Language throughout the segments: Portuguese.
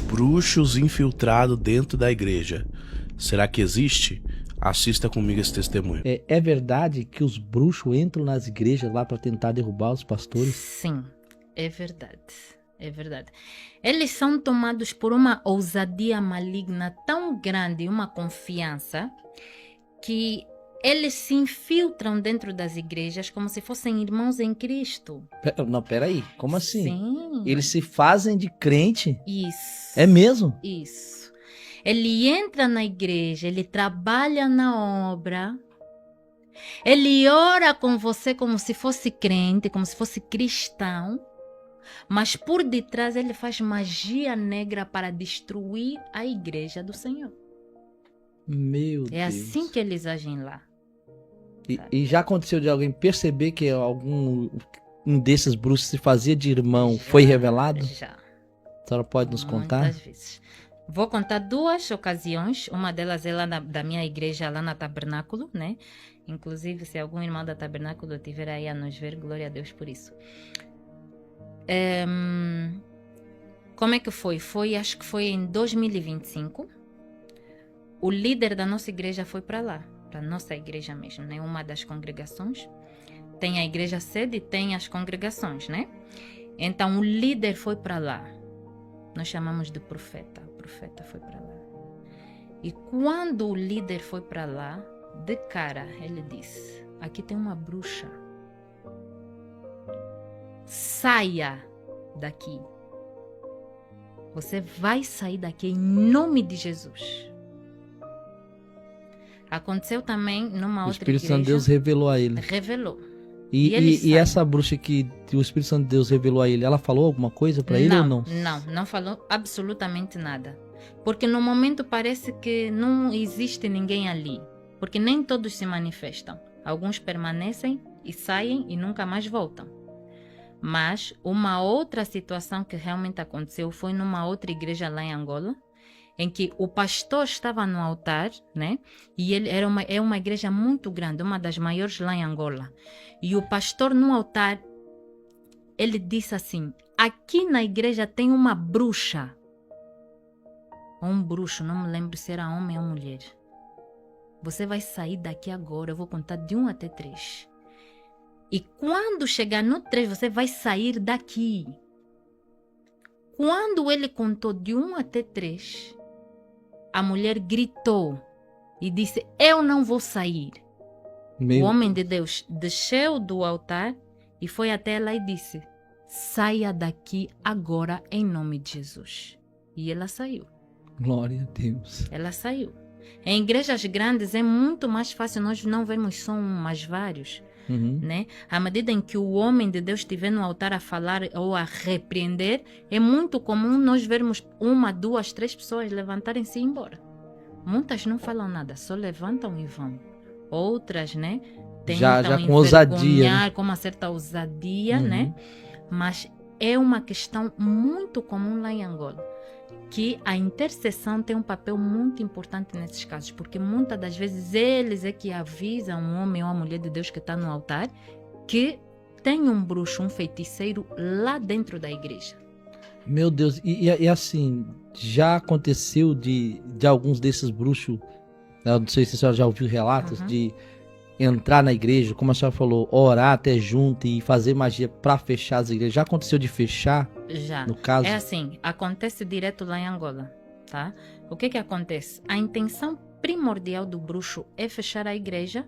bruxos infiltrados dentro da igreja. Será que existe? Assista comigo esse testemunho. É verdade que os bruxos entram nas igrejas lá para tentar derrubar os pastores? Sim, é verdade. É verdade. Eles são tomados por uma ousadia maligna tão grande, uma confiança, que eles se infiltram dentro das igrejas como se fossem irmãos em Cristo. Não, peraí, como assim? Sim. Eles se fazem de crente? Isso. É mesmo? Isso. Ele entra na igreja, ele trabalha na obra, ele ora com você como se fosse crente, como se fosse cristão, mas por detrás ele faz magia negra para destruir a igreja do Senhor. Meu É Deus. assim que eles agem lá. E já aconteceu de alguém perceber que um desses bruxos se fazia de irmão, foi revelado? Já. A senhora pode nos contar? Muitas vezes. Vou contar 2 ocasiões. Uma delas é lá da minha igreja, lá na Tabernáculo, né? Inclusive, se algum irmão da Tabernáculo estiver aí a nos ver, glória a Deus por isso. Como é que foi? Acho que foi em 2025. O líder da nossa igreja foi para lá, para nossa igreja mesmo, né? Uma das congregações. Tem a igreja sede e tem as congregações, né? Então, o líder foi para lá. Nós chamamos de profeta. O profeta foi para lá. E quando o líder foi para lá, de cara, ele disse: aqui tem uma bruxa. Saia daqui. Você vai sair daqui em nome de Jesus. Aconteceu também numa O outra Espírito igreja. Santo de Deus revelou a ele. Revelou. E essa bruxa que o Espírito Santo de Deus revelou a ele, ela falou alguma coisa para ele ou não? Não falou absolutamente nada. Porque no momento parece que não existe ninguém ali. Porque nem todos se manifestam. Alguns permanecem e saem e nunca mais voltam. Mas uma outra situação que realmente aconteceu foi numa outra igreja lá em Angola, em que o pastor estava no altar, né? E ele é uma igreja muito grande, uma das maiores lá em Angola. E o pastor no altar, ele disse assim: aqui na igreja tem uma bruxa. Ou um bruxo, não me lembro se era homem ou mulher. Você vai sair daqui agora, eu vou contar de 1 até 3. E quando chegar no 3, você vai sair daqui. Quando ele contou de 1 até 3, a mulher gritou e disse: eu não vou sair. O homem de Deus desceu do altar e foi até ela e disse: saia daqui agora em nome de Jesus. E ela saiu. Glória a Deus. Ela saiu. Em igrejas grandes é muito mais fácil nós não vermos só um, mas vários. Né? À medida em que o homem de Deus estiver no altar a falar ou a repreender, é muito comum nós vermos 1, 2, 3 pessoas levantarem-se e ir embora. Muitas não falam nada, só levantam e vão. Outras, né, tentam já com ousadia, né? Com uma certa ousadia, né? Mas é uma questão muito comum lá em Angola, que a intercessão tem um papel muito importante nesses casos, porque muitas das vezes eles é que avisam um homem ou uma mulher de Deus que está no altar que tem um bruxo, um feiticeiro lá dentro da igreja. Meu Deus, e assim, já aconteceu de alguns desses bruxos, eu não sei se a senhora já ouviu relatos, de entrar na igreja, como a senhora falou, orar até junto e fazer magia para fechar as igrejas. Já aconteceu de fechar? Já. No caso? É assim, acontece direto lá em Angola, tá? O que acontece? A intenção primordial do bruxo é fechar a igreja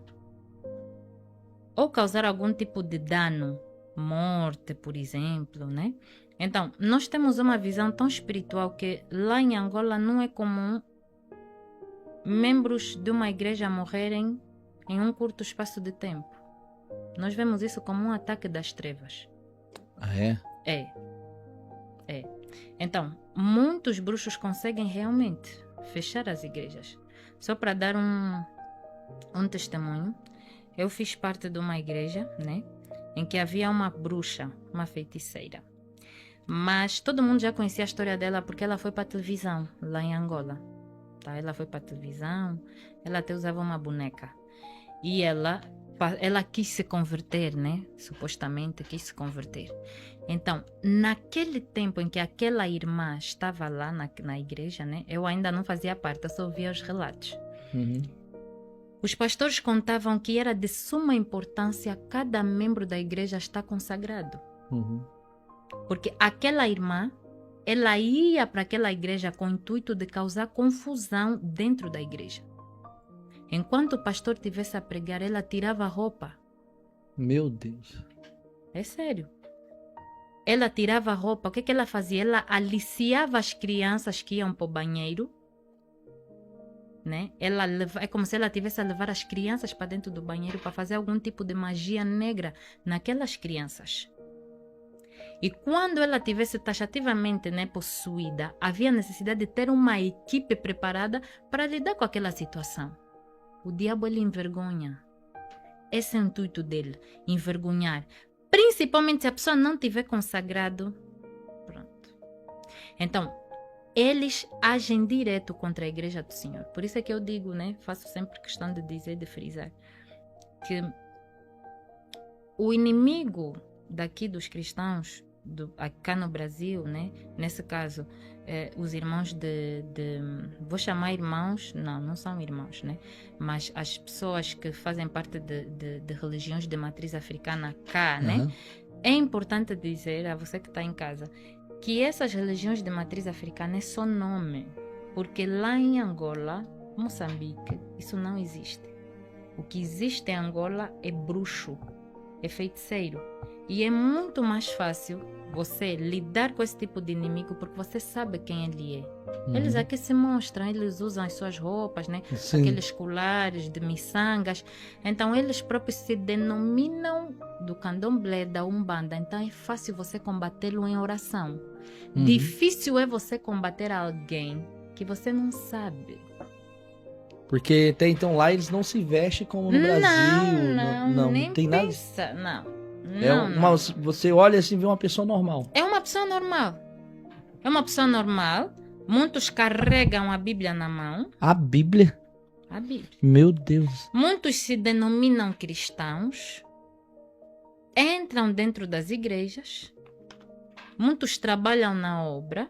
ou causar algum tipo de dano, morte, por exemplo, né? Então, nós temos uma visão tão espiritual que lá em Angola não é comum membros de uma igreja morrerem em um curto espaço de tempo. Nós vemos isso como um ataque das trevas. Ah, é? É. Então, muitos bruxos conseguem realmente fechar as igrejas. Só para dar um testemunho, eu fiz parte de uma igreja, né, em que havia uma bruxa, uma feiticeira. Mas todo mundo já conhecia a história dela porque ela foi para a televisão, lá em Angola. Tá? Ela foi para a televisão, ela até usava uma boneca. E ela ela quis se converter, né? Supostamente quis se converter. Então, naquele tempo em que aquela irmã estava lá na igreja, né? Eu ainda não fazia parte, eu só ouvia os relatos. Uhum. Os pastores contavam que era de suma importância cada membro da igreja estar consagrado. Uhum. Porque aquela irmã, ela ia para aquela igreja com o intuito de causar confusão dentro da igreja. Enquanto o pastor estivesse a pregar, ela tirava a roupa. Meu Deus. É sério. Ela tirava a roupa. O que ela fazia? Ela aliciava as crianças que iam para o banheiro. Né? É como se ela estivesse a levar as crianças para dentro do banheiro para fazer algum tipo de magia negra naquelas crianças. E quando ela tivesse taxativamente, né, possuída, havia necessidade de ter uma equipe preparada para lidar com aquela situação. O diabo, ele envergonha. Esse é o intuito dele, envergonhar. Principalmente se a pessoa não tiver consagrado. Pronto. Então, eles agem direto contra a igreja do Senhor. Por isso é que eu digo, né, faço sempre questão de dizer, de frisar, que o inimigo daqui dos cristãos, cá no Brasil, né, nesse caso, os irmãos vou chamar irmãos, não são irmãos, né, mas as pessoas que fazem parte de religiões de matriz africana cá, né, é importante dizer a você que está em casa, que essas religiões de matriz africana é só nome, porque lá em Angola, Moçambique, isso não existe. O que existe em Angola é bruxo, é feiticeiro. E é muito mais fácil você lidar com esse tipo de inimigo porque você sabe quem ele é. Eles aqui se mostram, eles usam as suas roupas, né? Sim. Aqueles colares de miçangas. Então, eles próprios se denominam do candomblé, da umbanda. Então, é fácil você combatê-lo em oração. Difícil é você combater alguém que você não sabe. Porque até então lá eles não se vestem como no Brasil. Não nem tem nada. pensa, não. Você olha assim e vê uma pessoa normal. É uma pessoa normal. É uma pessoa normal. Muitos carregam a Bíblia na mão. A Bíblia? A Bíblia. Meu Deus. Muitos se denominam cristãos. Entram dentro das igrejas. Muitos trabalham na obra.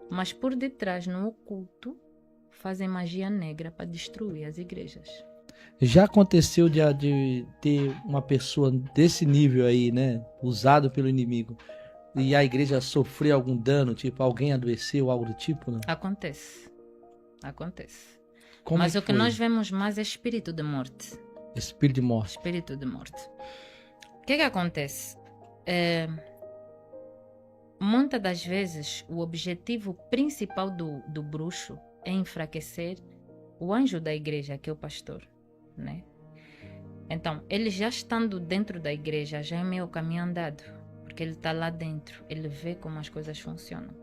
Mas por detrás, no oculto, fazem magia negra para destruir as igrejas. Já aconteceu de ter uma pessoa desse nível aí, né, usado pelo inimigo, e a igreja sofrer algum dano, tipo alguém adoeceu, algo do tipo, não? Acontece. Como Mas é o que foi? nós vemos mais é espírito de morte. Espírito de morte. Espírito de morte. O que acontece? Muitas das vezes, o objetivo principal do bruxo é enfraquecer o anjo da igreja, que é o pastor, né? Então, ele já estando dentro da igreja, já é meio caminho andado, porque ele está lá dentro, ele vê como as coisas funcionam.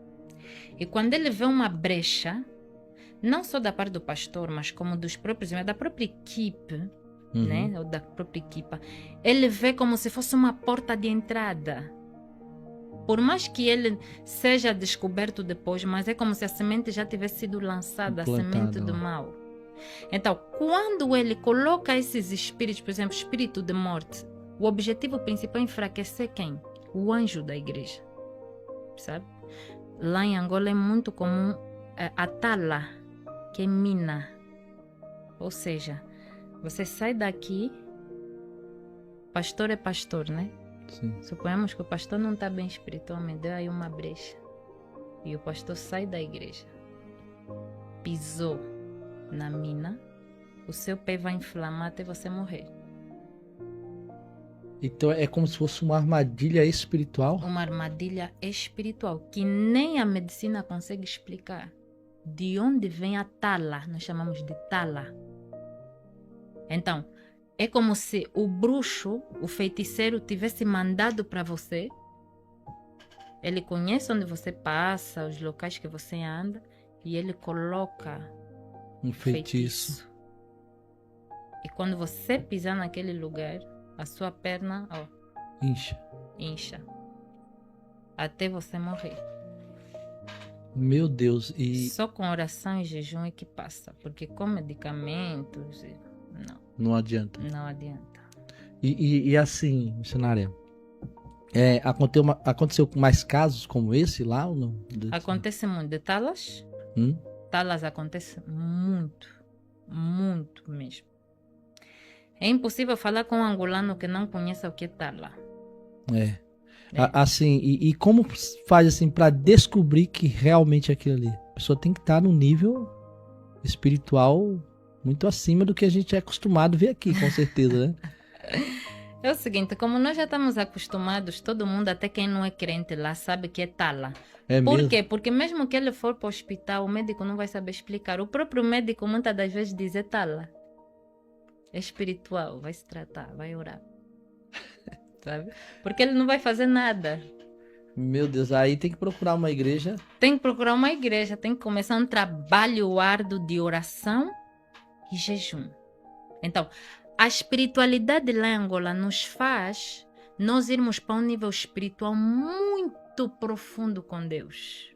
E quando ele vê uma brecha, não só da parte do pastor, mas como dos próprios, da própria equipe, né? Ou da própria equipa, ele vê como se fosse uma porta de entrada. Por mais que ele seja descoberto depois, mas é como se a semente já tivesse sido lançada, a semente do mal. Então, quando ele coloca esses espíritos, por exemplo, espírito de morte, o objetivo principal é enfraquecer quem? O anjo da igreja. Sabe? Lá em Angola é muito comum a tala, que é mina. Ou seja, você sai daqui, pastor é pastor, né? Sim. Suponhamos que o pastor não está bem espiritualmente, deu aí uma brecha. E o pastor sai da igreja, pisou na mina, o seu pé vai inflamar até você morrer. Então é como se fosse uma armadilha espiritual? Uma armadilha espiritual que nem a medicina consegue explicar. De onde vem a tala? Nós chamamos de tala. Então, é como se o bruxo, o feiticeiro, tivesse mandado para você. Ele conhece onde você passa, os locais que você anda, e ele coloca um feitiço. E quando você pisar naquele lugar, a sua perna, incha. Até você morrer. Meu Deus. E só com oração e jejum é que passa. Porque com medicamentos Não adianta. Não adianta. E assim, missionária, aconteceu mais casos como esse lá ou não? Acontece muito. De talas? Talas acontece muito. Muito mesmo. É impossível falar com um angolano que não conheça o que é tala. Assim, e como faz assim para descobrir que realmente é aquilo ali? A pessoa tem que estar num nível espiritual muito acima do que a gente é acostumado a ver aqui, com certeza, né? É o seguinte, como nós já estamos acostumados, todo mundo, até quem não é crente lá, sabe que é tala. Por mesmo? quê? Porque mesmo que ele for para o hospital, o médico não vai saber explicar. O próprio médico muitas das vezes diz é tala. É espiritual, vai se tratar, vai orar. Sabe? Porque ele não vai fazer nada. Meu Deus, aí tem que procurar uma igreja. Tem que procurar uma igreja, tem que começar um trabalho árduo de oração e jejum. Então, a espiritualidade lá em Angola nos faz nós irmos para um nível espiritual muito profundo com Deus.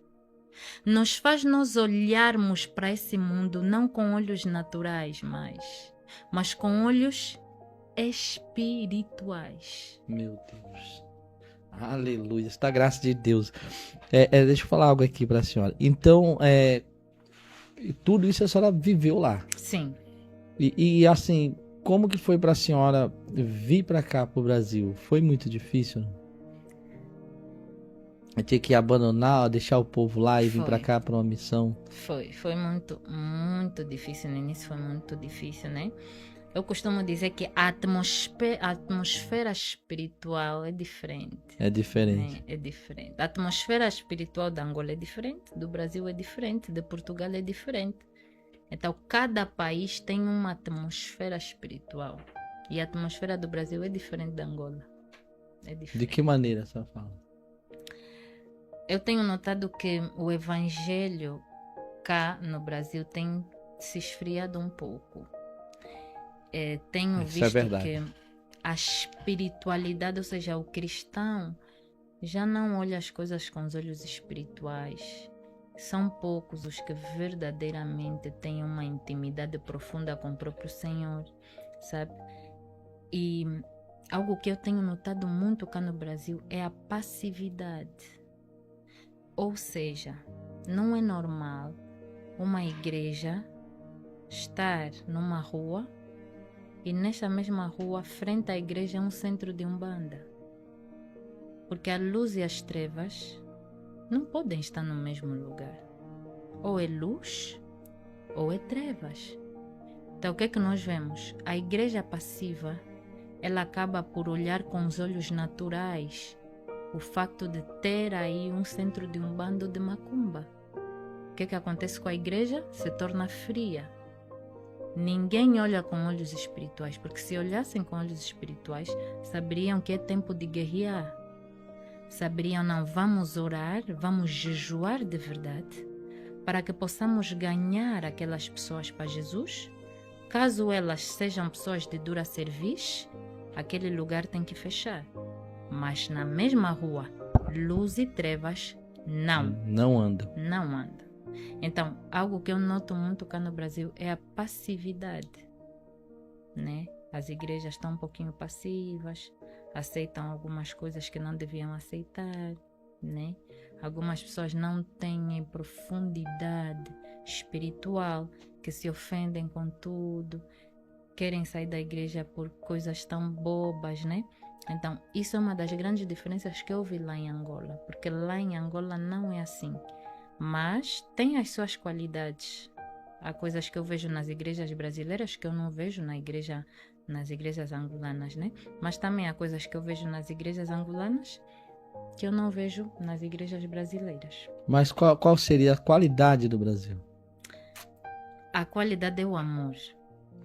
Nos faz nós olharmos para esse mundo não com olhos naturais mais, mas com olhos espirituais. Meu Deus. Aleluia. Está a graça de Deus. Deixa eu falar algo aqui para a senhora. Então, tudo isso a senhora viveu lá. Sim. E assim, como que foi para a senhora vir para cá, para o Brasil? Foi muito difícil? Ter que abandonar, deixar o povo lá e vir para cá para uma missão? Foi muito, muito difícil. No início foi muito difícil, né? Eu costumo dizer que a atmosfera espiritual é diferente. É diferente. Né? É diferente. A atmosfera espiritual da Angola é diferente, do Brasil é diferente, de Portugal é diferente. Então, cada país tem uma atmosfera espiritual. E a atmosfera do Brasil é diferente da Angola. É diferente. De que maneira você fala? Eu tenho notado que o evangelho cá no Brasil tem se esfriado um pouco. Tenho visto que a espiritualidade, ou seja, o cristão, já não olha as coisas com os olhos espirituais. São poucos os que verdadeiramente têm uma intimidade profunda com o próprio Senhor, sabe? E algo que eu tenho notado muito cá no Brasil é a passividade. Ou seja, não é normal uma igreja estar numa rua e nesta mesma rua, frente à igreja, é um centro de umbanda. Porque a luz e as trevas não podem estar no mesmo lugar. Ou é luz, ou é trevas. Então, o que é que nós vemos? A igreja passiva, ela acaba por olhar com os olhos naturais o facto de ter aí um centro de umbanda ou de macumba. O que é que acontece com a igreja? Se torna fria. Ninguém olha com olhos espirituais, porque se olhassem com olhos espirituais, saberiam que é tempo de guerrear. Saberiam, não, vamos orar, vamos jejuar de verdade, para que possamos ganhar aquelas pessoas para Jesus. Caso elas sejam pessoas de dura cerviz, aquele lugar tem que fechar. Mas na mesma rua, luz e trevas, não anda. Não anda. Então, algo que eu noto muito cá no Brasil é a passividade, né? As igrejas estão um pouquinho passivas, aceitam algumas coisas que não deviam aceitar, né? Algumas pessoas não têm profundidade espiritual, que se ofendem com tudo, querem sair da igreja por coisas tão bobas, né? Então, isso é uma das grandes diferenças que eu vi lá em Angola, porque lá em Angola não é assim. Mas tem as suas qualidades. Há coisas que eu vejo nas igrejas brasileiras que eu não vejo nas igrejas angolanas, né? Mas também há coisas que eu vejo nas igrejas angolanas que eu não vejo nas igrejas brasileiras. Mas qual seria a qualidade do Brasil? A qualidade é o amor.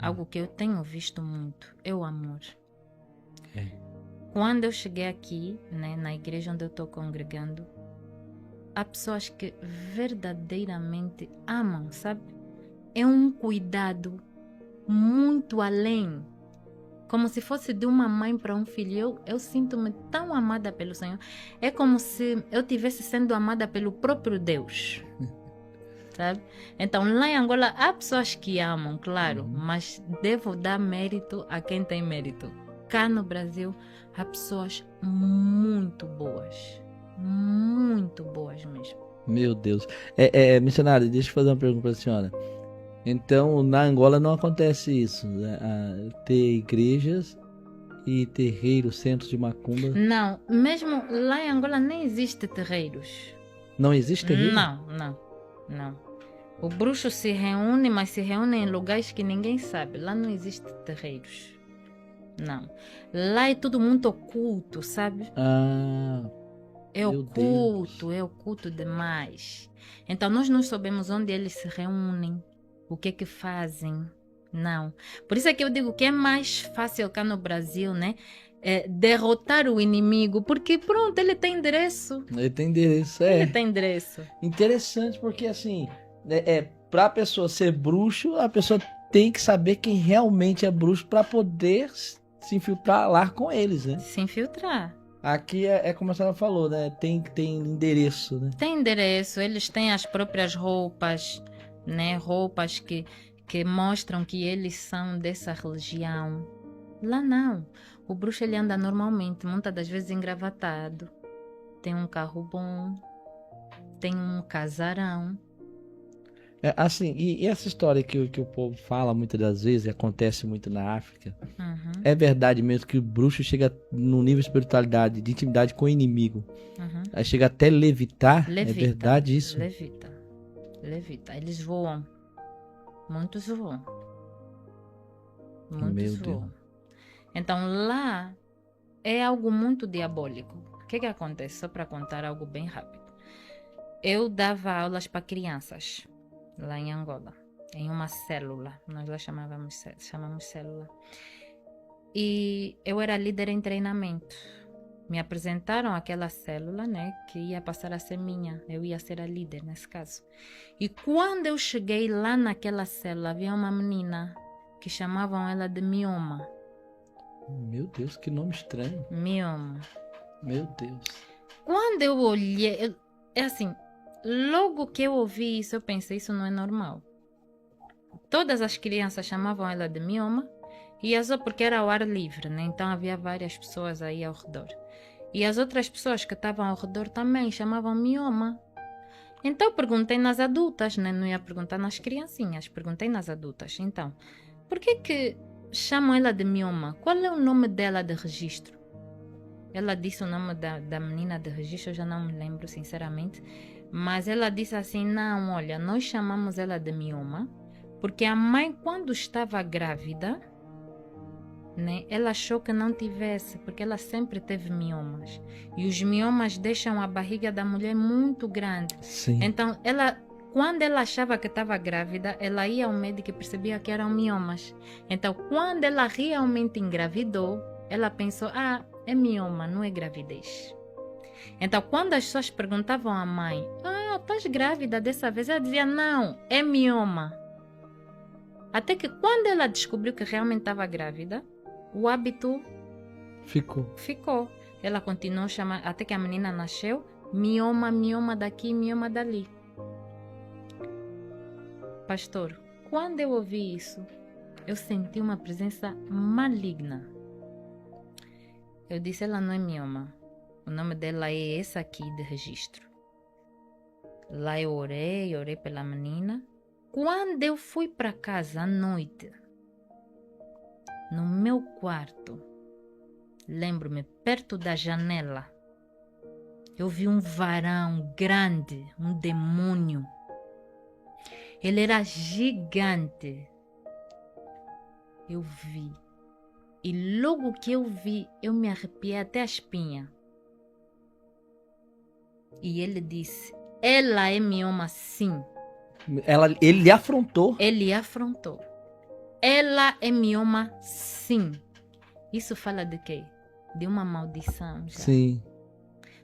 Algo que eu tenho visto muito é o amor. Quando eu cheguei aqui, né, na igreja onde eu estou congregando, há pessoas que verdadeiramente amam, sabe? É um cuidado muito além. Como se fosse de uma mãe para um filho. Eu sinto-me tão amada pelo Senhor. É como se eu estivesse sendo amada pelo próprio Deus. sabe? Então, lá em Angola, há pessoas que amam, claro, mas devo dar mérito a quem tem mérito. Cá no Brasil, há pessoas muito boas mesmo. Meu Deus. Missionário, deixa eu fazer uma pergunta para a senhora. Então, na Angola não acontece isso, né? Ter igrejas e terreiros, centros de macumba. Não, mesmo lá em Angola nem existe terreiros. Não existe terreiro? Não. O bruxo se reúne, mas se reúne em lugares que ninguém sabe. Lá não existe terreiros. Não. Lá é tudo muito oculto, sabe? É meu oculto, Deus. é oculto demais. Então nós não sabemos onde eles se reúnem, o que é que fazem. Não. Por isso é que eu digo que é mais fácil cá no Brasil, né? Derrotar o inimigo, porque pronto, ele tem endereço. Ele tem endereço, Ele tem endereço. Interessante, porque assim, pra pessoa ser bruxo, a pessoa tem que saber quem realmente é bruxo para poder se infiltrar lá com eles, né? Se infiltrar. Aqui é como a senhora falou, né? Tem endereço, né? Tem endereço, eles têm as próprias roupas, né? Roupas que mostram que eles são dessa religião. Lá não. O bruxo ele anda normalmente, muitas das vezes engravatado. Tem um carro bom, tem um casarão. Assim, e essa história que o povo fala muitas das vezes, e acontece muito na África, Uhum, é verdade mesmo que o bruxo chega num nível de espiritualidade, de intimidade com o inimigo. uhum. Aí chega até levitar. Levita. É verdade isso? Levita. Eles voam. Muitos voam. Meu Deus. Então lá é algo muito diabólico. O que acontece? Só para contar algo bem rápido. Eu dava aulas para crianças lá em Angola, em uma célula. Nós lá chamamos célula. E eu era líder em treinamento. Me apresentaram aquela célula, né, que ia passar a ser minha. Eu ia ser a líder nesse caso. E quando eu cheguei lá naquela célula, havia uma menina que chamavam ela de Mioma. Meu Deus, que nome estranho. Mioma. Meu Deus. Quando eu olhei, é assim, logo que eu ouvi isso, eu pensei, isso não é normal. Todas as crianças chamavam ela de Mioma, e as outras, porque era ao ar livre, né? Então havia várias pessoas aí ao redor. E as outras pessoas que estavam ao redor também chamavam Mioma. Então eu perguntei nas adultas, né? Não ia perguntar nas criancinhas, perguntei nas adultas. Então, por que chamam ela de Mioma? Qual é o nome dela de registro? Ela disse o nome da menina de registro, eu já não me lembro, sinceramente. Mas ela disse assim, não, olha, nós chamamos ela de Mioma, porque a mãe, quando estava grávida, né, ela achou que não tivesse, porque ela sempre teve miomas. E os miomas deixam a barriga da mulher muito grande. Sim. Então, quando ela achava que estava grávida, ela ia ao médico e percebia que eram miomas. Então, quando ela realmente engravidou, ela pensou, é mioma, não é gravidez. Então, quando as pessoas perguntavam à mãe, estás grávida dessa vez? Ela dizia, não, é mioma. Até que quando ela descobriu que realmente estava grávida, o hábito ficou. Ela continuou chamando, até que a menina nasceu, mioma daqui, mioma dali. Pastor, quando eu ouvi isso, eu senti uma presença maligna. Eu disse, ela não é mioma. O nome dela é esse aqui de registro. Lá eu orei pela menina. Quando eu fui para casa à noite, no meu quarto, lembro-me, perto da janela, eu vi um varão grande, um demônio. Ele era gigante. Eu vi. E logo que eu vi, eu me arrepiei até a espinha. E ele disse, ela é mioma sim. Ele lhe afrontou. Ele afrontou. Ela é mioma sim. Isso fala de quê? De uma maldição já. Sim.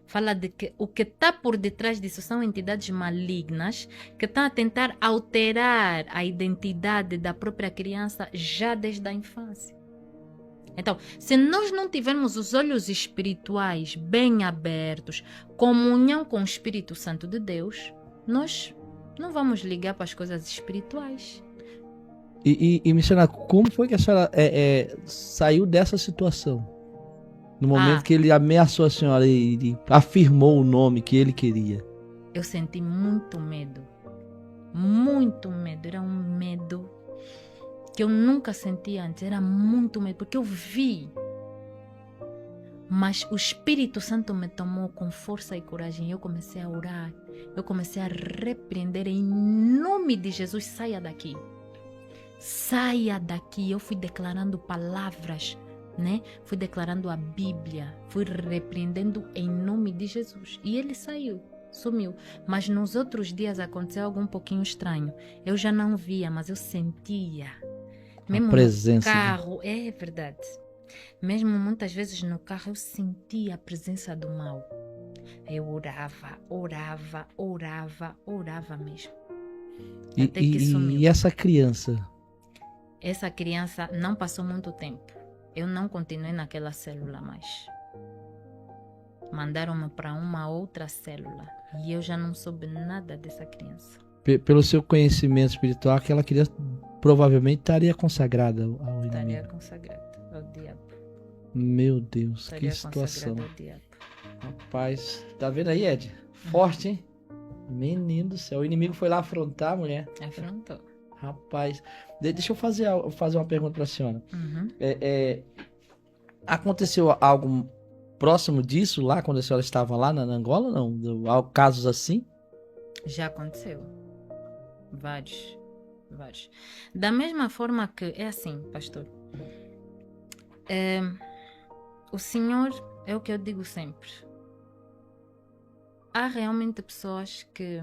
Fala de que o que está por detrás disso são entidades malignas que estão a tentar alterar a identidade da própria criança já desde a infância. Então, se nós não tivermos os olhos espirituais bem abertos, comunhão com o Espírito Santo de Deus, nós Não vamos ligar para as coisas espirituais. E missionário, como foi que a senhora saiu dessa situação? No momento que ele ameaçou a senhora e afirmou o nome que ele queria. Eu senti muito medo. Muito medo. Era um medo que eu nunca senti antes. Era muito medo, porque eu vi. Mas o Espírito Santo me tomou com força e coragem. Eu comecei a orar. Eu comecei a repreender em nome de Jesus. Saia daqui. Saia daqui. Eu fui declarando palavras, né? Fui declarando a Bíblia. Fui repreendendo em nome de Jesus. E ele saiu. Sumiu. Mas nos outros dias aconteceu algo um pouquinho estranho. Eu já não via, mas eu sentia. Mesmo a presença. No carro. É verdade. Mesmo muitas vezes no carro eu sentia a presença do mal. Eu orava mesmo. Até que sumiu. E essa criança? Essa criança não passou muito tempo. Eu não continuei naquela célula mais. Mandaram-me para uma outra célula. E eu já não soube nada dessa criança. Pelo seu conhecimento espiritual, aquela criança provavelmente estaria consagrada ao inimigo. Estaria consagrada ao diabo. Meu Deus, Estaria que situação. consagrada ao diabo. Rapaz, tá vendo aí, Ed? Forte, hein? Menino do céu. O inimigo foi lá afrontar a mulher. Afrontou. Rapaz, deixa eu fazer uma pergunta pra senhora. Uhum. Aconteceu algo próximo disso lá, quando a senhora estava lá na Angola, não? Casos assim? Já aconteceu. Vários. Da mesma forma que, é assim, pastor. O Senhor, é o que eu digo sempre. Há realmente pessoas que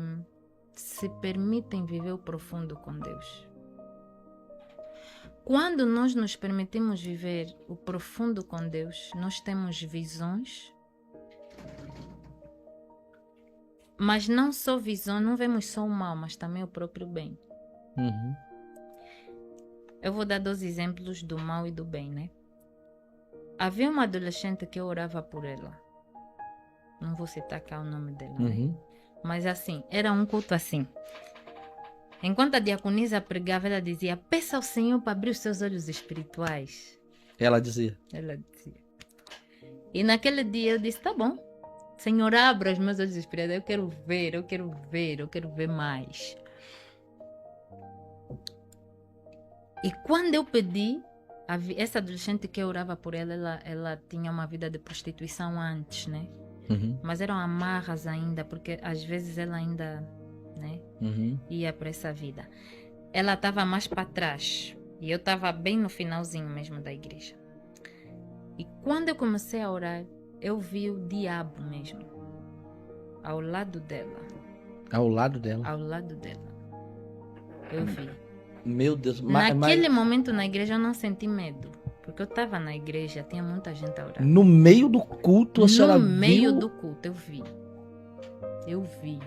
se permitem viver o profundo com Deus. Quando nós nos permitimos viver o profundo com Deus, nós temos visões. Mas não só visão, não vemos só o mal, mas também o próprio bem. Uhum. Eu vou dar 2 exemplos do mal e do bem, né? Havia uma adolescente que eu orava por ela. Não vou citar cá o nome dela, Uhum. né? Mas assim, era um culto assim. Enquanto a diaconisa pregava, ela dizia: peça ao Senhor para abrir os seus olhos espirituais. Ela dizia. Ela dizia. E naquele dia eu disse: tá bom. Senhor, abra os meus olhos espirituais. Eu quero ver mais. E quando eu pedi, essa adolescente que eu orava por ela tinha uma vida de prostituição antes, né? Uhum. Mas eram amarras ainda, porque às vezes ela ainda, né, ia para essa vida. Ela estava mais para trás e eu estava bem no finalzinho mesmo da igreja. E quando eu comecei a orar, eu vi o diabo mesmo ao lado dela. Ao lado dela? Ao lado dela. Eu vi. Meu Deus. Naquele momento na igreja eu não senti medo. Porque eu estava na igreja, tinha muita gente a orar. No meio do culto, a senhora viu? No meio do culto, eu vi.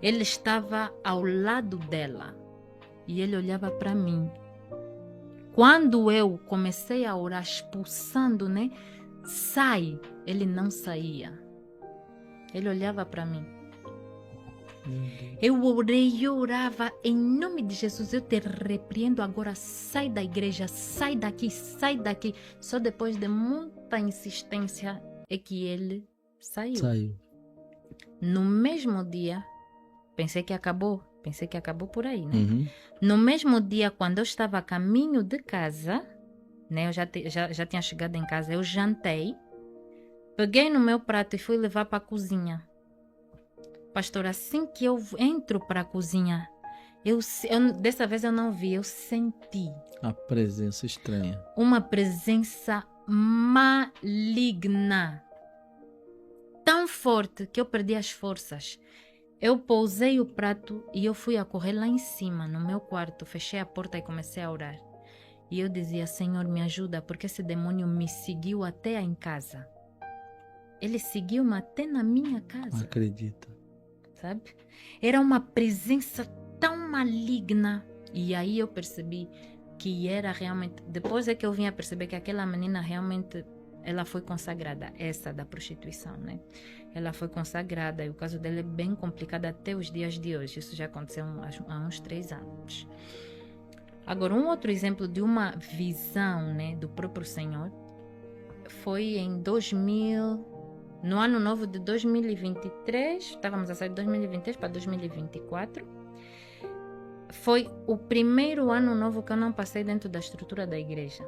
Ele estava ao lado dela. E ele olhava para mim. Quando eu comecei a orar, expulsando, né? Sai. Ele não saía. Ele olhava para mim. Eu orei e orava em nome de Jesus. Eu te repreendo agora. Sai da igreja, sai daqui, sai daqui. Só depois de muita insistência é que ele saiu. No mesmo dia, pensei que acabou por aí, né? Uhum. No mesmo dia, quando eu estava a caminho de casa, né? Eu já tinha chegado em casa, eu jantei, peguei no meu prato e fui levar para a cozinha. Pastor, assim que eu entro para a cozinha, eu dessa vez eu não vi, eu senti. A presença estranha. Uma presença maligna. Tão forte que eu perdi as forças. Eu pousei o prato e eu fui a correr lá em cima, no meu quarto. Fechei a porta e comecei a orar. E eu dizia: Senhor, me ajuda, porque esse demônio me seguiu até em casa. Ele seguiu-me até na minha casa. Não acredito. Sabe? Era uma presença tão maligna. E aí eu percebi que era realmente... Depois é que eu vim a perceber que aquela menina realmente ela foi consagrada, essa da prostituição, né? Ela foi consagrada e o caso dela é bem complicado até os dias de hoje. Isso já aconteceu há uns 3 anos. Agora, um outro exemplo de uma visão, né, do próprio Senhor foi em 2000, no ano novo de 2023, estávamos a sair de 2023 para 2024. Foi o primeiro ano novo que eu não passei dentro da estrutura da igreja.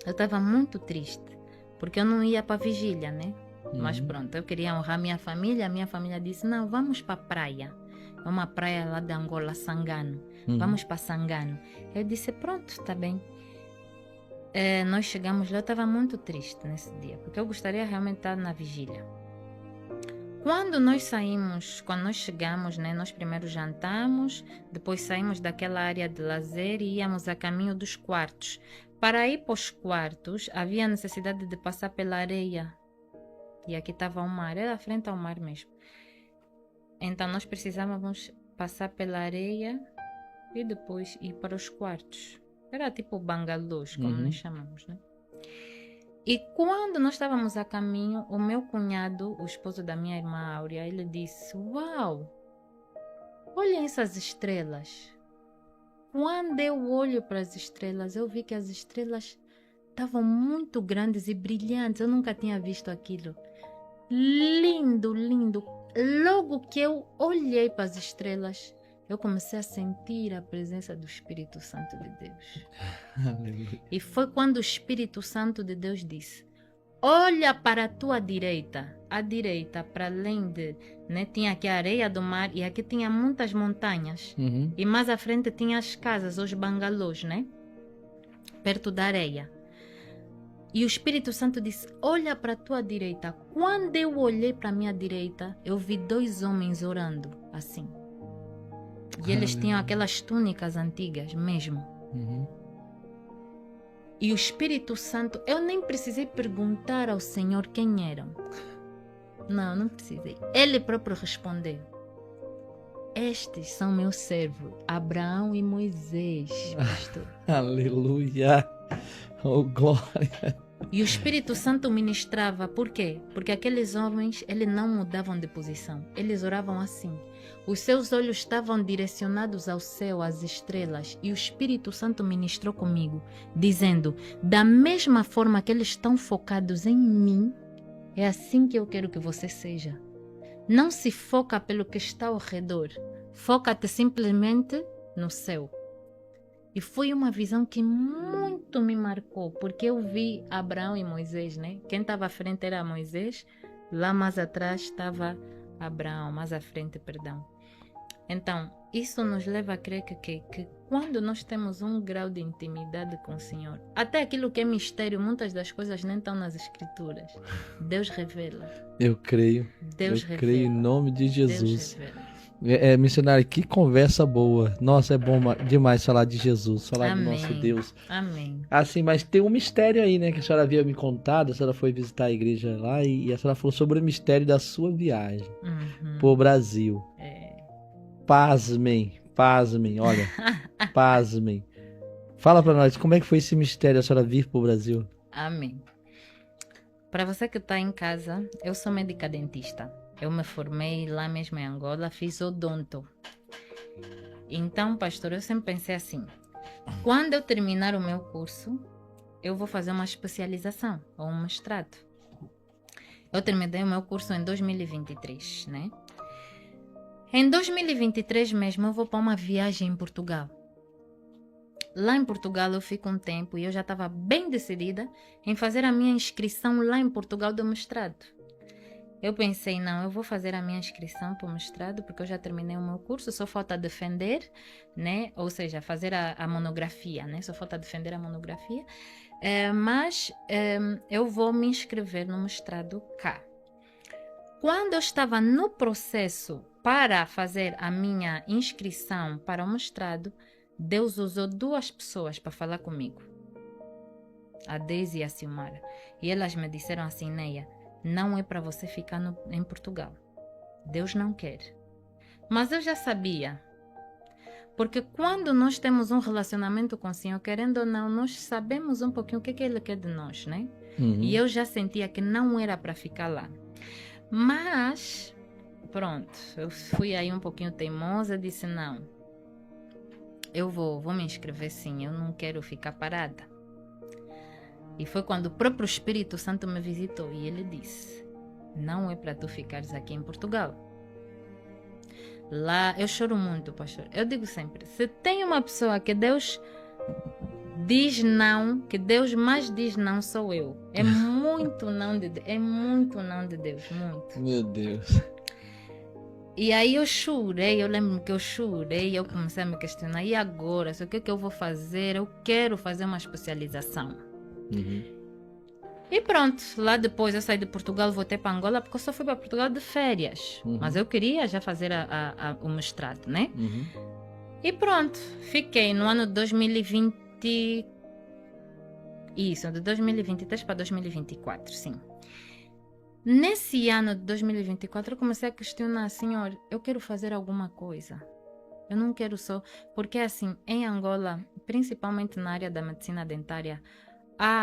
Eu estava muito triste, porque eu não ia para a vigília, né? Mas pronto, eu queria honrar minha família disse, não, vamos para a praia. É uma praia lá de Angola, Sangano. Vamos para Sangano. Eu disse, pronto, está bem. Nós chegamos lá, eu estava muito triste nesse dia, porque eu gostaria realmente de estar na vigília. Quando nós chegamos, né, nós primeiro jantamos, depois saímos daquela área de lazer e íamos a caminho dos quartos. Para ir para os quartos, havia necessidade de passar pela areia. E aqui estava o mar, era frente ao mar mesmo. Então nós precisávamos passar pela areia e depois ir para os quartos. Era tipo bangalôs, como nós chamamos, né? E quando nós estávamos a caminho, o meu cunhado, o esposo da minha irmã Áurea, ele disse, uau, olhem essas estrelas. Quando eu olho para as estrelas, eu vi que as estrelas estavam muito grandes e brilhantes. Eu nunca tinha visto aquilo. Lindo, lindo. Logo que eu olhei para as estrelas, eu comecei a sentir a presença do Espírito Santo de Deus. Aleluia. E foi quando o Espírito Santo de Deus disse, olha para a tua direita. À direita, para além de... né, tinha aqui a areia do mar e aqui tinha muitas montanhas. E mais à frente tinha as casas, os bangalôs, né? Perto da areia. E o Espírito Santo disse, olha para a tua direita. Quando eu olhei para a minha direita, eu vi 2 homens orando, assim. E eles tinham aquelas túnicas antigas mesmo. E o Espírito Santo, eu nem precisei perguntar ao Senhor quem eram. Não precisei. Ele próprio respondeu. Estes são meus servos, Abraão e Moisés, pastor. Aleluia. Oh, glória. E o Espírito Santo ministrava, por quê? Porque aqueles homens, eles não mudavam de posição, eles oravam assim. Os seus olhos estavam direcionados ao céu, às estrelas, e o Espírito Santo ministrou comigo, dizendo, da mesma forma que eles estão focados em mim, é assim que eu quero que você seja. Não se foca pelo que está ao redor, foca-te simplesmente no céu. E foi uma visão que muito me marcou, porque eu vi Abraão e Moisés, né? Quem estava à frente era Moisés, lá mais atrás estava Abraão, mais à frente, perdão. Então, isso nos leva a crer que quando nós temos um grau de intimidade com o Senhor, até aquilo que é mistério, muitas das coisas nem estão nas Escrituras. Deus revela. Eu creio. Deus eu revela. creio em nome de Jesus. Deus revela. Missionário, que conversa boa. Nossa, é bom demais falar de Jesus, falar do nosso Deus. Amém. Assim, mas tem um mistério aí, né? Que a senhora havia me contado. A senhora foi visitar a igreja lá e a senhora falou sobre o mistério da sua viagem pro Brasil. Pasmem, olha. Pasmem. Fala pra nós, como é que foi esse mistério, a senhora vir pro Brasil? Amém. Para você que está em casa, eu sou médica dentista. Eu me formei lá mesmo em Angola, fiz odonto. Então, pastor, eu sempre pensei assim, quando eu terminar o meu curso, eu vou fazer uma especialização ou um mestrado. Eu terminei o meu curso em 2023, né? Em 2023 mesmo, eu vou para uma viagem em Portugal. Lá em Portugal eu fico um tempo e eu já estava bem decidida em fazer a minha inscrição lá em Portugal do mestrado. Eu pensei, não, eu vou fazer a minha inscrição para o mestrado porque eu já terminei o meu curso, só falta defender, né? Ou seja, fazer a monografia, né? Só falta defender a monografia. Mas eu vou me inscrever no mestrado cá. Quando eu estava no processo para fazer a minha inscrição para o mestrado, Deus usou 2 pessoas para falar comigo. A Deise e a Silmara. E elas me disseram assim, Neia, não é para você ficar em Portugal. Deus não quer. Mas eu já sabia. Porque quando nós temos um relacionamento com o Senhor, querendo ou não, nós sabemos um pouquinho o que Ele quer de nós, né? E eu já sentia que não era para ficar lá. Mas, pronto, eu fui aí um pouquinho teimosa, disse não, eu vou me inscrever sim, eu não quero ficar parada. E foi quando o próprio Espírito Santo me visitou e ele disse, não é para tu ficares aqui em Portugal. Lá, eu choro muito, pastor. Eu digo sempre, se tem uma pessoa que Deus diz não, que Deus mais diz não, sou eu. É muito não de Deus, é muito não de Deus, muito. Meu Deus. E aí eu chorei, eu lembro que eu chorei, eu comecei a me questionar, e agora, o que eu vou fazer? Eu quero fazer uma especialização. E pronto, lá depois eu saí de Portugal, voltei para Angola, porque eu só fui para Portugal de férias. Mas eu queria já fazer o mestrado, né? E pronto, fiquei no ano de 2020. Isso, de 2023 para 2024, sim. Nesse ano de 2024, eu comecei a questionar, Senhor, eu quero fazer alguma coisa. Eu não quero só... Porque assim, em Angola, principalmente na área da medicina dentária,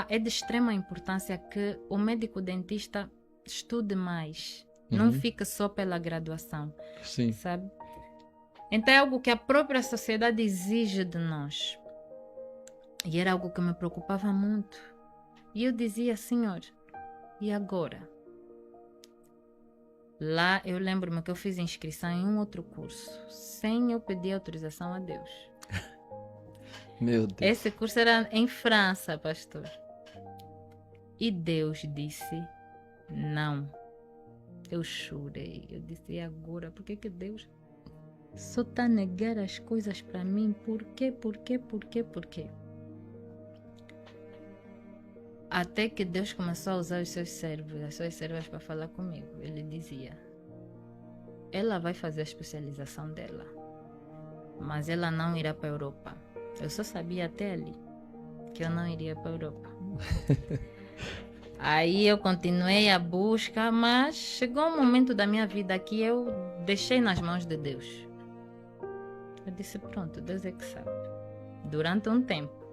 é de extrema importância que o médico dentista estude mais. Não fica só pela graduação. Sim. Sabe? Então é algo que a própria sociedade exige de nós. E era algo que me preocupava muito. E eu dizia, Senhor, e agora? Lá eu lembro-me que eu fiz inscrição em um outro curso, sem eu pedir autorização a Deus. Meu Deus. Esse curso era em França, pastor. E Deus disse não. Eu chorei. Eu disse, e agora? Por que Deus só está a negar as coisas para mim? Por quê? Até que Deus começou a usar os seus servos, as suas servas para falar comigo. Ele dizia, ela vai fazer a especialização dela, mas ela não irá para a Europa. Eu só sabia até ali que eu não iria para a Europa. Aí eu continuei a busca, mas chegou um momento da minha vida que eu deixei nas mãos de Deus. Eu disse, pronto, Deus é que sabe. Durante um tempo.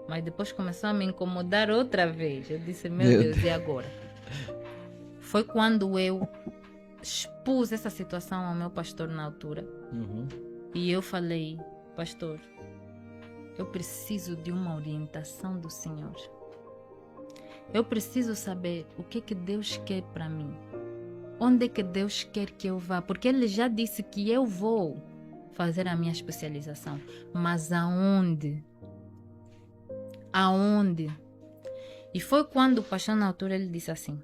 Mas depois começou a me incomodar outra vez. Eu disse, meu Deus, e agora? Foi quando eu expus essa situação ao meu pastor na altura. E eu falei, pastor, eu preciso de uma orientação do Senhor. Eu preciso saber o que Deus quer para mim. Onde é que Deus quer que eu vá? Porque Ele já disse que eu vou fazer a minha especialização. Mas aonde? Aonde? E foi quando o pastor na altura ele disse assim,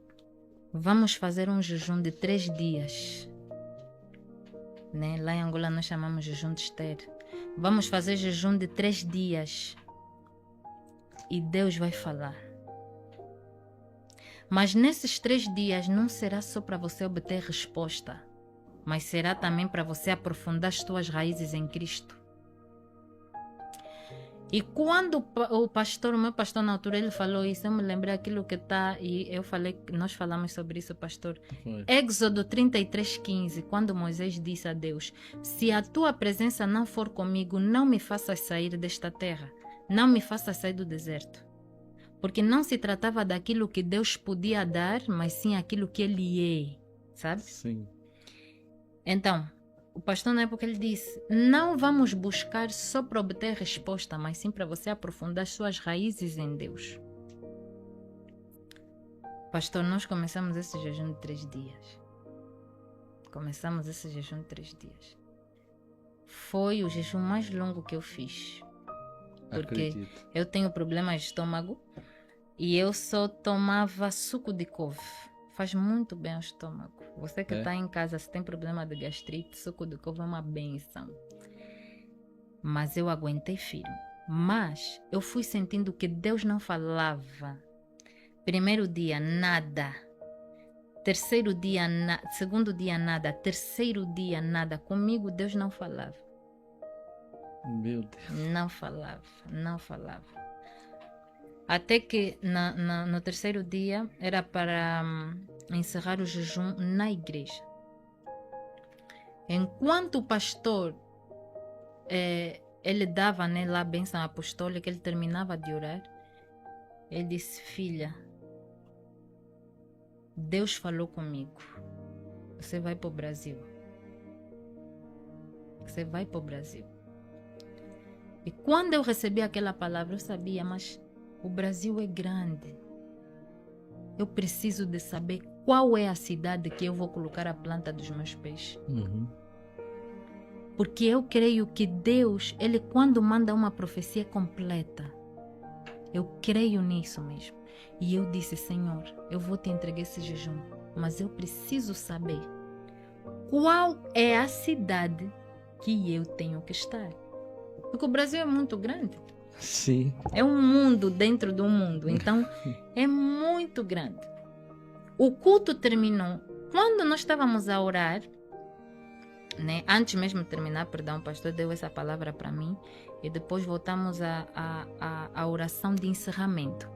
vamos fazer um jejum de 3 dias. Né? Lá em Angola nós chamamos jejum de Esther. Vamos fazer jejum de 3 dias. E Deus vai falar. Mas nesses 3 dias não será só para você obter resposta, mas será também para você aprofundar as suas raízes em Cristo. E quando o meu pastor na altura, ele falou isso, eu me lembrei aquilo que está, e eu falei, nós falamos sobre isso, pastor. Êxodo 33:15, quando Moisés disse a Deus, se a tua presença não for comigo, não me faças sair desta terra, não me faças sair do deserto. Porque não se tratava daquilo que Deus podia dar, mas sim aquilo que Ele é, sabe? Sim. Então, o pastor na época ele disse, não vamos buscar só para obter resposta, mas sim para você aprofundar as suas raízes em Deus. Pastor, nós começamos esse jejum de 3 dias. Começamos esse jejum de 3 dias. Foi o jejum mais longo que eu fiz. Porque Acredito. eu tenho problemas de estômago e eu só tomava suco de couve. Faz muito bem ao estômago. Você que está em casa, se tem problema de gastrite, suco de couve é uma benção. Mas eu aguentei firme. Mas eu fui sentindo que Deus não falava. Primeiro dia, nada. Terceiro dia, segundo dia, nada. Terceiro dia, nada. Comigo, Deus não falava. Meu Deus. Não falava. Até que no terceiro dia era para encerrar o jejum na igreja. Enquanto o pastor ele dava, né, lá a bênção apostólica, ele terminava de orar. Ele disse: filha, Deus falou comigo. Você vai para o Brasil. Você vai para o Brasil. E quando eu recebi aquela palavra, eu sabia, mas o Brasil é grande. Eu preciso de saber qual é a cidade que eu vou colocar a planta dos meus pés. Uhum. Porque eu creio que Deus, Ele quando manda uma profecia completa, eu creio nisso mesmo. E eu disse: Senhor, eu vou te entregar esse jejum, mas eu preciso saber qual é a cidade que eu tenho que estar. Porque o Brasil é muito grande. Sim. É um mundo dentro do mundo. Então, é muito grande. O culto terminou. Quando nós estávamos a orar, né, antes mesmo de terminar, perdão, o pastor deu essa palavra para mim. E depois voltamos à oração de encerramento.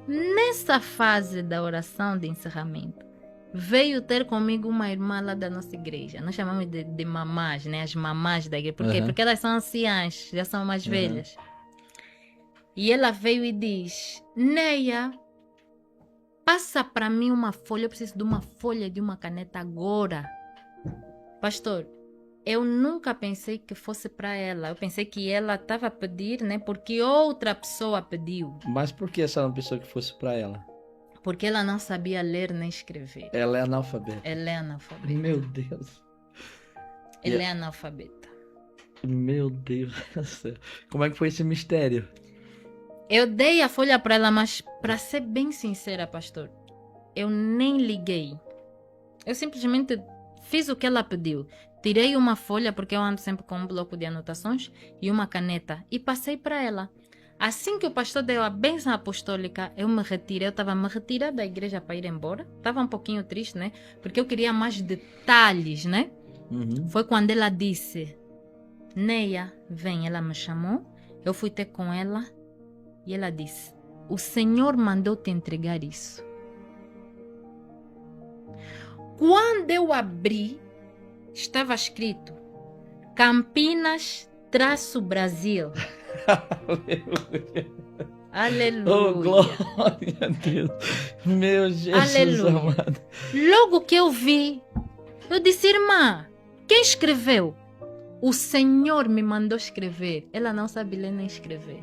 Nessa fase da oração de encerramento, veio ter comigo uma irmã lá da nossa igreja. Nós chamamos de mamás, né? As mamás da igreja. Por quê? Porque elas são anciãs, já são mais velhas. E ela veio e diz: Neia, passa para mim uma folha. Eu preciso de uma folha, de uma caneta agora. Pastor, eu nunca pensei que fosse para ela. Eu pensei que ela estava a pedir, né? Porque outra pessoa pediu. Mas por que essa não pensou que fosse para ela? Porque ela não sabia ler nem escrever. Ela é analfabeta. Ela é analfabeta. Meu Deus. Ela é analfabeta. Meu Deus do céu. Como é que foi esse mistério? Eu dei a folha para ela, mas para ser bem sincera, pastor, eu nem liguei. Eu simplesmente fiz o que ela pediu. Tirei uma folha, porque eu ando sempre com um bloco de anotações, e uma caneta, e passei para ela. Assim que o pastor deu a bênção apostólica, eu me retirei. Eu estava a me retirar da igreja para ir embora. Estava um pouquinho triste, né? Porque eu queria mais detalhes, né? Foi quando ela disse: Neia, vem. Ela me chamou. Eu fui ter com ela. E ela disse: o Senhor mandou te entregar isso. Quando eu abri, estava escrito Campinas-Brasil. Aleluia. Oh, glória a Deus. Meu Jesus. Aleluia. Amado. Logo que eu vi, eu disse: irmã, quem escreveu? O Senhor me mandou escrever. Ela não sabe ler nem escrever.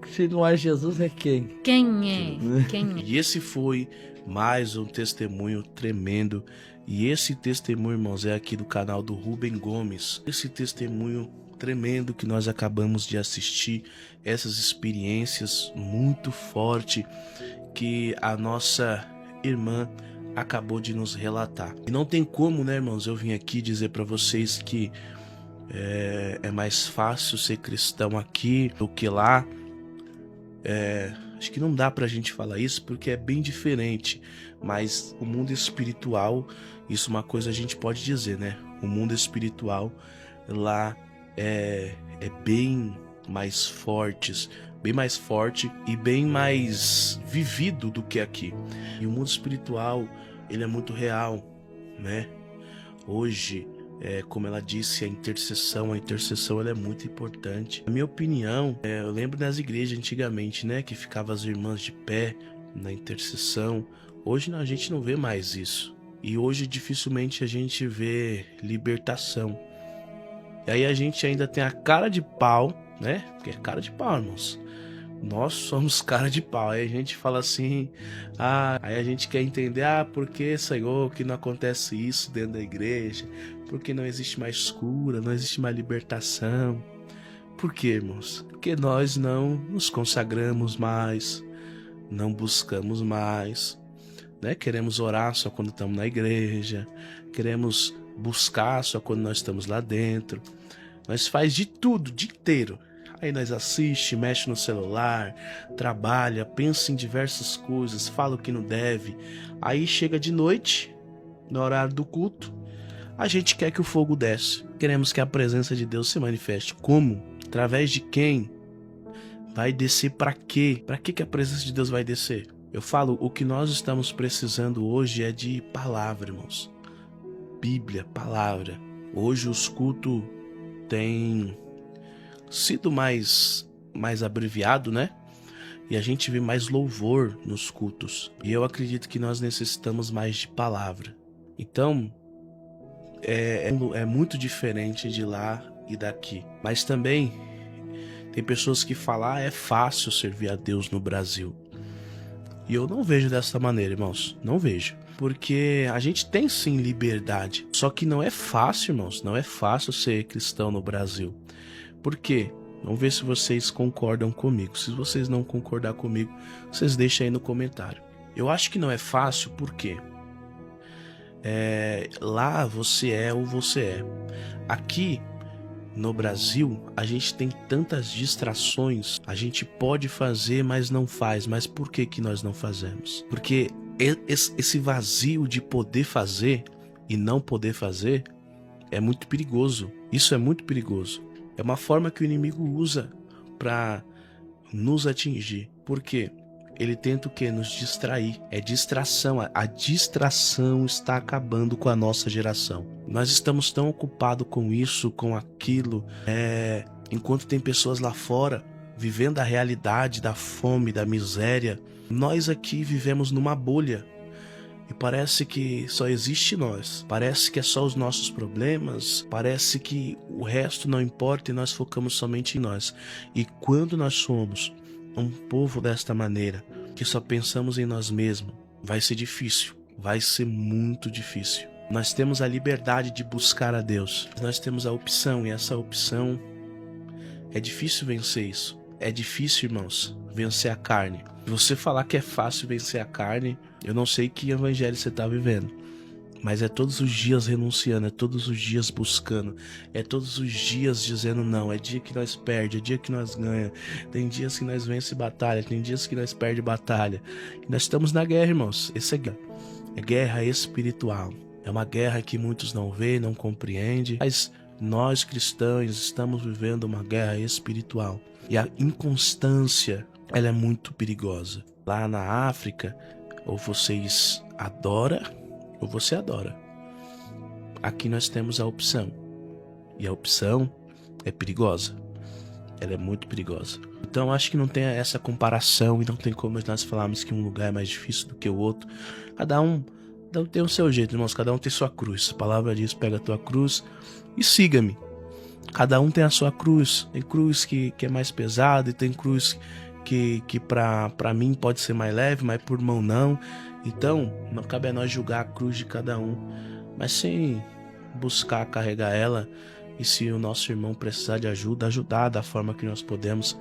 Se não é Jesus, é quem? Quem é? Quem é? E esse foi mais um testemunho tremendo. E esse testemunho, irmãos, é aqui do canal do Rubem Gomes. Esse testemunho tremendo que nós acabamos de assistir, essas experiências muito fortes que a nossa irmã acabou de nos relatar. E não tem como, né, irmãos, eu vim aqui dizer para vocês que é mais fácil ser cristão aqui do que lá. Acho que não dá pra gente falar isso porque é bem diferente, mas o mundo espiritual, isso é uma coisa a gente pode dizer, né? O mundo espiritual lá é bem mais forte e bem mais vivido do que aqui. E o mundo espiritual, ele é muito real, né? Hoje, como ela disse, a intercessão ela é muito importante. Na minha opinião, eu lembro das igrejas antigamente, né, que ficavam as irmãs de pé na intercessão. Hoje a gente não vê mais isso. E hoje dificilmente a gente vê libertação. E aí a gente ainda tem a cara de pau, né? Porque é cara de pau, irmãos. Nós somos cara de pau. Aí a gente fala assim, aí a gente quer entender, por que, Senhor, que não acontece isso dentro da igreja? Porque não existe mais cura, não existe mais libertação. Por quê, irmãos? Porque nós não nos consagramos mais, não buscamos mais, né? Queremos orar só quando estamos na igreja, queremos buscar só quando nós estamos lá dentro. Nós faz de tudo, o dia inteiro. Aí nós assiste, mexe no celular, trabalha, pensa em diversas coisas, fala o que não deve. Aí chega de noite, no horário do culto, a gente quer que o fogo desce. Queremos que a presença de Deus se manifeste. Como? Através de quem? Vai descer para quê? Para que a presença de Deus vai descer? Eu falo, o que nós estamos precisando hoje é de palavra, irmãos. Bíblia, palavra. Hoje os cultos tem sido mais abreviado, né? E a gente vê mais louvor nos cultos. E eu acredito que nós necessitamos mais de palavra. Então, é muito diferente de lá e daqui. Mas também tem pessoas que falam, é fácil servir a Deus no Brasil. E eu não vejo dessa maneira, irmãos. Não vejo. Porque a gente tem sim liberdade. Só que não é fácil, irmãos. Não é fácil ser cristão no Brasil. Por quê? Vamos ver se vocês concordam comigo. Se vocês não concordar comigo, vocês deixem aí no comentário. Eu acho que não é fácil porque lá você é ou você é. Aqui no Brasil, a gente tem tantas distrações. A gente pode fazer, mas não faz. Mas por que que nós não fazemos? Porque esse vazio de poder fazer e não poder fazer é muito perigoso. Isso é muito perigoso. É uma forma que o inimigo usa para nos atingir. Por quê? Ele tenta o quê? Nos distrair. É distração. A distração está acabando com a nossa geração. Nós estamos tão ocupados com isso, com aquilo, enquanto tem pessoas lá fora vivendo a realidade da fome, da miséria. Nós aqui vivemos numa bolha. E parece que só existe nós. Parece que é só os nossos problemas. Parece que o resto não importa e nós focamos somente em nós. E quando nós somos um povo desta maneira, que só pensamos em nós mesmos, vai ser difícil. Vai ser muito difícil. Nós temos a liberdade de buscar a Deus. Nós temos a opção e essa opção é difícil vencer isso. É difícil, irmãos, vencer a carne. Se você falar que é fácil vencer a carne, eu não sei que evangelho você está vivendo. Mas é todos os dias renunciando, é todos os dias buscando, é todos os dias dizendo não. É dia que nós perde, é dia que nós ganha. Tem dias que nós vence batalha, tem dias que nós perde batalha. E nós estamos na guerra, irmãos. Essa é guerra espiritual. É uma guerra que muitos não veem, não compreendem. Mas nós cristãos estamos vivendo uma guerra espiritual. E a inconstância, ela é muito perigosa. Lá na África, ou vocês adoram, ou você adora. Aqui nós temos a opção. E a opção é perigosa. Ela é muito perigosa. Então acho que não tem essa comparação e não tem como nós falarmos que um lugar é mais difícil do que o outro. Cada um tem o seu jeito, irmãos. Cada um tem sua cruz. A palavra diz, pega a tua cruz e siga-me. Cada um tem a sua cruz. Tem cruz que é mais pesada e tem cruz que para mim pode ser mais leve, mas por mão não. Então, não cabe a nós julgar a cruz de cada um, mas sem buscar carregar ela. E se o nosso irmão precisar de ajuda, ajudar da forma que nós podemos,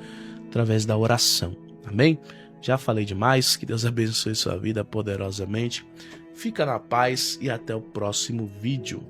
através da oração. Amém? Já falei demais, que Deus abençoe sua vida poderosamente. Fica na paz e até o próximo vídeo.